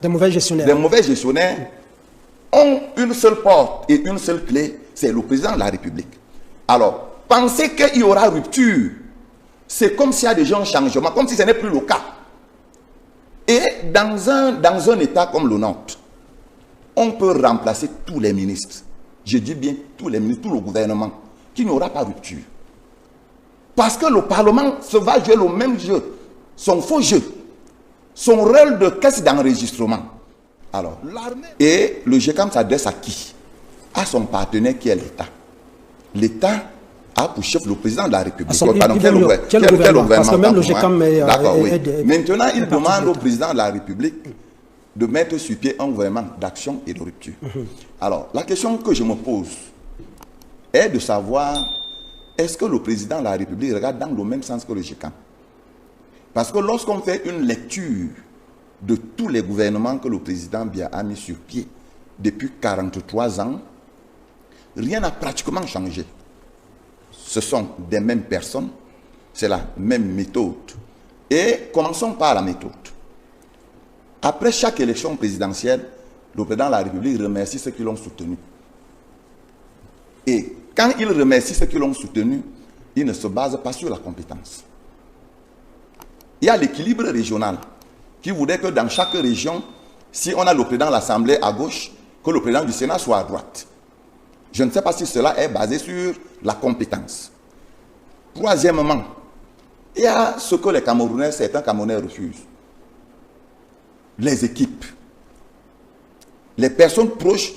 Des mauvais gestionnaires ont une seule porte et une seule clé, c'est le président de la République. Alors, penser qu'il y aura rupture, c'est comme s'il y a déjà un changement, comme si ce n'est plus le cas. Et dans un État comme le nôtre, on peut remplacer tous les ministres. Je dis bien tous les ministres, tout le gouvernement, qu'il n'y aura pas rupture. Parce que le Parlement se va jouer le même jeu, son faux jeu, son rôle de caisse d'enregistrement. Alors, l'armée. Et le GECAM s'adresse à qui? À son partenaire qui est l'État. L'État a pour chef le président de la République. Quel gouvernement? Parce que même le GECAM est... Maintenant, il demande au président de la République de mettre sur pied un gouvernement d'action et de rupture. Alors, la question que je me pose est de savoir, est-ce que le président de la République regarde dans le même sens que le GECAM? Parce que lorsqu'on fait une lecture de tous les gouvernements que le président Biya a mis sur pied depuis 43 ans, rien n'a pratiquement changé. Ce sont des mêmes personnes, c'est la même méthode. Et commençons par la méthode. Après chaque élection présidentielle, le président de la République remercie ceux qui l'ont soutenu. Et quand il remercie ceux qui l'ont soutenu, il ne se base pas sur la compétence. Il y a l'équilibre régional qui voudrait que dans chaque région, si on a le président de l'Assemblée à gauche, que le président du Sénat soit à droite. Je ne sais pas si cela est basé sur la compétence. Troisièmement, il y a ce que les Camerounais, certains Camerounais refusent. Les équipes. Les personnes proches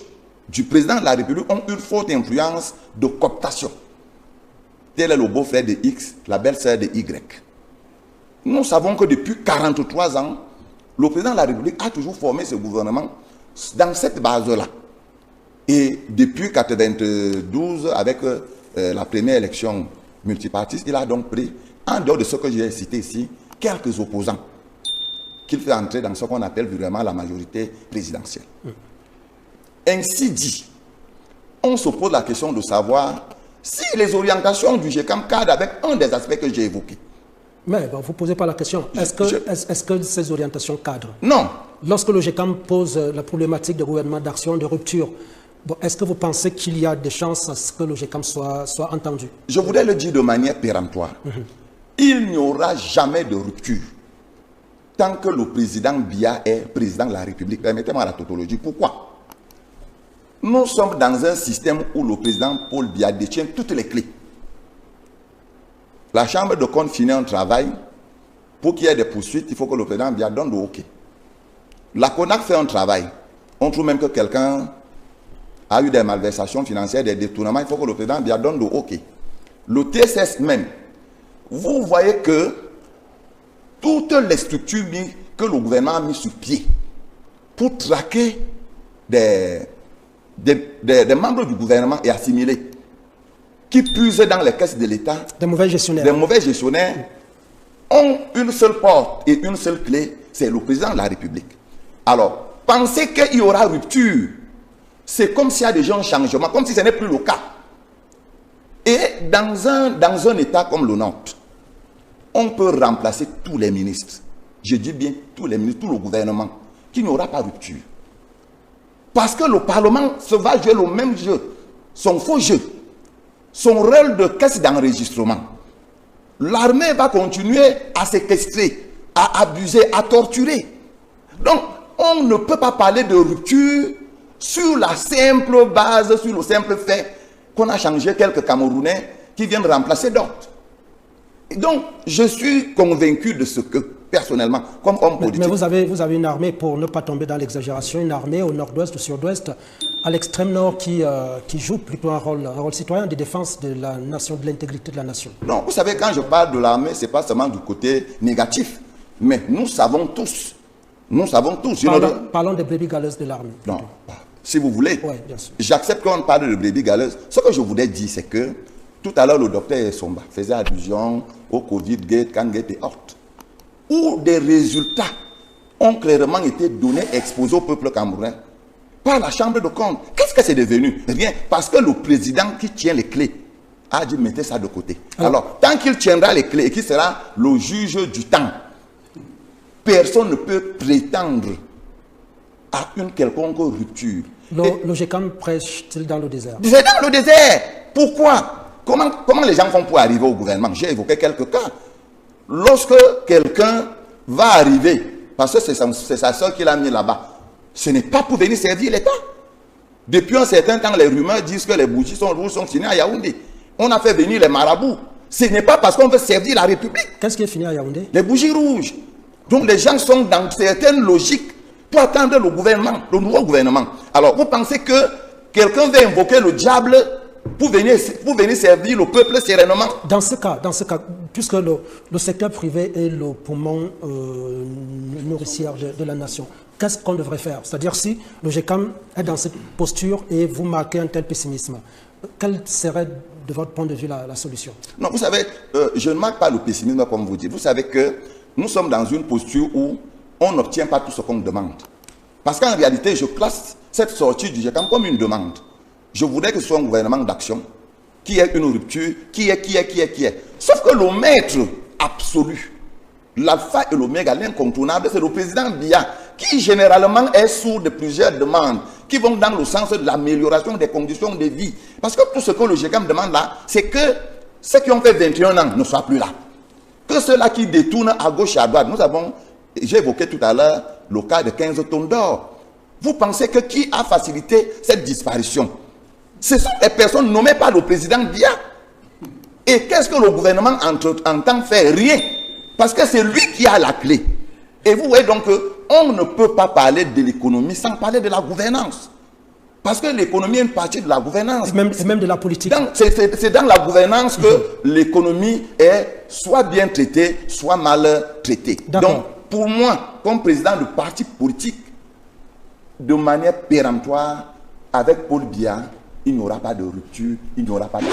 du président de la République ont une forte influence de cooptation. Tel est le beau-frère de X, la belle-sœur de Y. Nous savons que depuis 43 ans, le président de la République a toujours formé ce gouvernement dans cette base-là. Et depuis 1992, avec la première élection multipartiste, il a donc pris, en dehors de ce que j'ai cité ici, quelques opposants qu'il fait entrer dans ce qu'on appelle vraiment la majorité présidentielle. Ainsi dit, on se pose la question de savoir si les orientations du GECAM cadrent avec un des aspects que j'ai évoqués. Mais vous ne posez pas la question. Est-ce que ces orientations cadrent? Non. Lorsque le GECAM pose la problématique de gouvernement d'action, de rupture, est-ce que vous pensez qu'il y a des chances à ce que le GECAM soit entendu? Je voudrais le dire de manière péremptoire. Il n'y aura jamais de rupture tant que le président Biya est président de la République. Permettez-moi la tautologie. Pourquoi? Nous sommes dans un système où le président Paul Biya détient toutes les clés. La Chambre de compte finit un travail. Pour qu'il y ait des poursuites, il faut que le président Biya donne le OK. La CONAC fait un travail. On trouve même que quelqu'un a eu des malversations financières, des détournements. Il faut que le président Biya donne le OK. Le TSS même. Vous voyez que toutes les structures que le gouvernement a mis sur pied pour traquer des membres du gouvernement et assimilés qui puisent dans les caisses de l'État, des mauvais gestionnaires ont une seule porte et une seule clé, c'est le président de la République. Alors, penser qu'il y aura rupture, c'est comme s'il y a déjà un changement, comme si ce n'est plus le cas. Et dans un État comme le nôtre, on peut remplacer tous les ministres. Je dis bien tous les ministres, tout le gouvernement, qu'il n'y aura pas rupture. Parce que le Parlement se va jouer le même jeu, son faux jeu, son rôle de caisse d'enregistrement. L'armée va continuer à séquestrer, à abuser, à torturer. Donc, on ne peut pas parler de rupture sur la simple base, sur le simple fait qu'on a changé quelques Camerounais qui viennent remplacer d'autres. Donc, je suis convaincu de ce que, personnellement, comme homme politique... Mais vous avez une armée, pour ne pas tomber dans l'exagération, une armée au nord-ouest, au sud-ouest, à l'extrême nord, qui joue plutôt un rôle citoyen de défense de la nation, de l'intégrité de la nation. Non, vous savez, quand je parle de l'armée, ce n'est pas seulement du côté négatif, mais nous savons tous. Parlons des brebis galeuses de l'armée. Non, si vous voulez. Oui, bien sûr. J'accepte qu'on parle de brebis galeuses. Ce que je voulais dire, c'est que tout à l'heure, le docteur Somba faisait allusion au Covid-Gate, Kangate et autres, où des résultats ont clairement été donnés, exposés au peuple camerounais par la Chambre de compte. Qu'est-ce que c'est devenu? Rien, parce que le président qui tient les clés a dit mettez ça de côté. Alors, tant qu'il tiendra les clés et qu'il sera le juge du temps, personne ne peut prétendre à une quelconque rupture. Le GECAM prêche-t-il dans le désert? C'est dans le désert. Pourquoi? Comment les gens font pour arriver au gouvernement? J'ai évoqué quelques cas. Lorsque quelqu'un va arriver, parce que c'est sa soeur qui l'a mis là-bas, ce n'est pas pour venir servir l'État. Depuis un certain temps, les rumeurs disent que les bougies rouges sont finies à Yaoundé. On a fait venir les marabouts. Ce n'est pas parce qu'on veut servir la République. Qu'est-ce qui est fini à Yaoundé? Les bougies rouges. Donc les gens sont dans certaines logiques pour attendre le gouvernement, le nouveau gouvernement. Alors vous pensez que quelqu'un va invoquer le diable pour venir servir le peuple sereinement? Dans ce cas, puisque le secteur privé est le poumon nourricier de la nation, qu'est-ce qu'on devrait faire? C'est-à-dire si le GECAM est dans cette posture et vous marquez un tel pessimisme, quelle serait de votre point de vue la solution? Non, vous savez, je ne marque pas le pessimisme comme vous dites. Vous savez que nous sommes dans une posture où on n'obtient pas tout ce qu'on demande. Parce qu'en réalité, je classe cette sortie du GECAM comme une demande. Je voudrais que ce soit un gouvernement d'action, qui ait une rupture, qui est. Sauf que le maître absolu, l'alpha et l'oméga, l'incontournable, c'est le président Biya, qui généralement est sourd de plusieurs demandes, qui vont dans le sens de l'amélioration des conditions de vie. Parce que tout ce que le GECAM demande là, c'est que ceux qui ont fait 21 ans ne soient plus là. Que ceux-là qui détournent à gauche et à droite. J'ai évoqué tout à l'heure le cas de 15 tonnes d'or. Vous pensez que qui a facilité cette disparition? Ce sont les personnes nommées par le président Biya. Et qu'est-ce que le gouvernement entend faire? Rien. Parce que c'est lui qui a la clé. Et vous voyez donc qu'on ne peut pas parler de l'économie sans parler de la gouvernance. Parce que l'économie est une partie de la gouvernance. Et même de la politique. C'est dans la gouvernance que l'économie est soit bien traitée, soit mal traitée. Donc, pour moi, comme président de parti politique, de manière péremptoire, avec Paul Biya, il n'y aura pas de rupture, il n'y aura pas de...